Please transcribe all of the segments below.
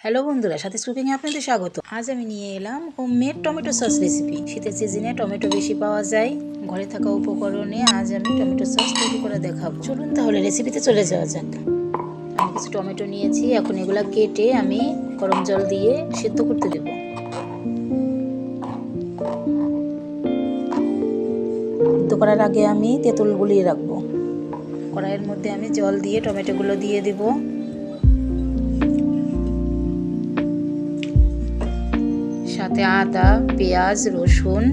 Hello বন্ধুরা, সাথে কুকিংয়ে আপনাদের স্বাগত। আজ আমি নিয়ে এলাম হোমমেড টমেটো সস রেসিপি। শীতের সিজনে টমেটো বেশি পাওয়া যায়, ঘরে থাকা উপকরণে আজ আমি টমেটো সস তৈরি করে দেখাবো। চলুন তাহলে রেসিপিতে চলে যাওয়া যাক। আমি কিছু টমেটো নিয়েছি, এখন এগুলা কেটে আমি গরম জল দিয়ে সেদ্ধ করতে দেব। সেদ্ধ করার আগে আমি তেঁতুল গুলিয়ে রাখবো। কড়াইয়ের মধ্যে আমি জল দিয়ে টমেটোগুলো দিয়ে দেব। সাথে আদা, পেঁয়াজ, রসুন,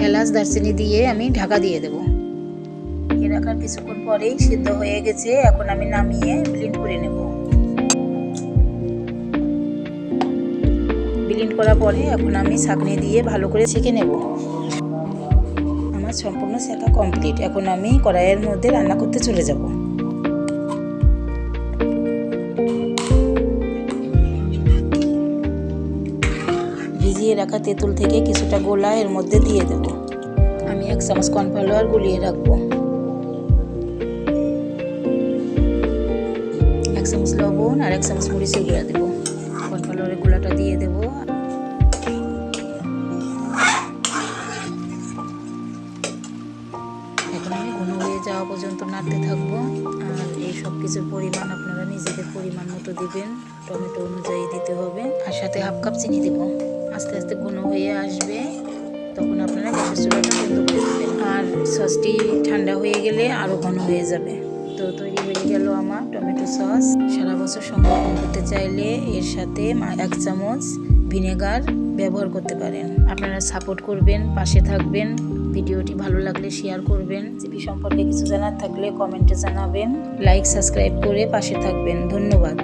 এলাচ, দারচিনি দিয়ে আমি ঢাকা দিয়ে দেব। ঢেকে রাখার কিছুক্ষণ পরেই সিদ্ধ হয়ে গেছে, এখন আমি নামিয়ে ব্লেন্ড করে নেব। ব্লেন্ড করার পরে এখন আমি ছাঁকনি দিয়ে ভালো করে ছেঁকে নেব। আমার সম্পূর্ণ ছেঁকা কমপ্লিট। এখন আমি কড়াইয়ের মধ্যে রান্না করতে চলে যাব। ভিজিয়ে রাখা তেঁতুল থেকে কিছুটা গোলা এর মধ্যে দিয়ে দেব। আমি 1 চামচ কর্নফ্লাওয়ার গুলিয়ে রাখবো। 1 চামচ লবণ আর 1 চামচ মরিচের গুঁড়া দেব। কর্নফ্লাওয়ারের গুঁড়াটা দিয়ে দেব। এখন আমি ঘন হয়ে যাওয়া পর্যন্ত নাড়তে থাকবো। আর এই সব কিছুর পরিমাণ আপনারা নিজেদের পরিমাণ মতো দিবেন, টমেটো অনুযায়ী দিতে হবে। আর সাথে 1/2 কাপ চিনি দেব। আস্তে আস্তে ঘন হয়ে আসবে, তখন আপনারা গ্যাসের চুলাটা বন্ধ করে দেবেন। আর সসটি ঠান্ডা হয়ে গেলে আরও ঘন হয়ে যাবে। তো তৈরি হয়ে গেল আমার টমেটো সস। সারা বছর সংরক্ষণ করতে চাইলে এর সাথে 1 চামচ ভিনেগার ব্যবহার করতে পারেন। আপনারা সাপোর্ট করবেন, পাশে থাকবেন। ভিডিওটি ভালো লাগলে শেয়ার করবেন। রেসিপি সম্পর্কে কিছু জানার থাকলে কমেন্টে জানাবেন। লাইক, সাবস্ক্রাইব করে পাশে থাকবেন। ধন্যবাদ।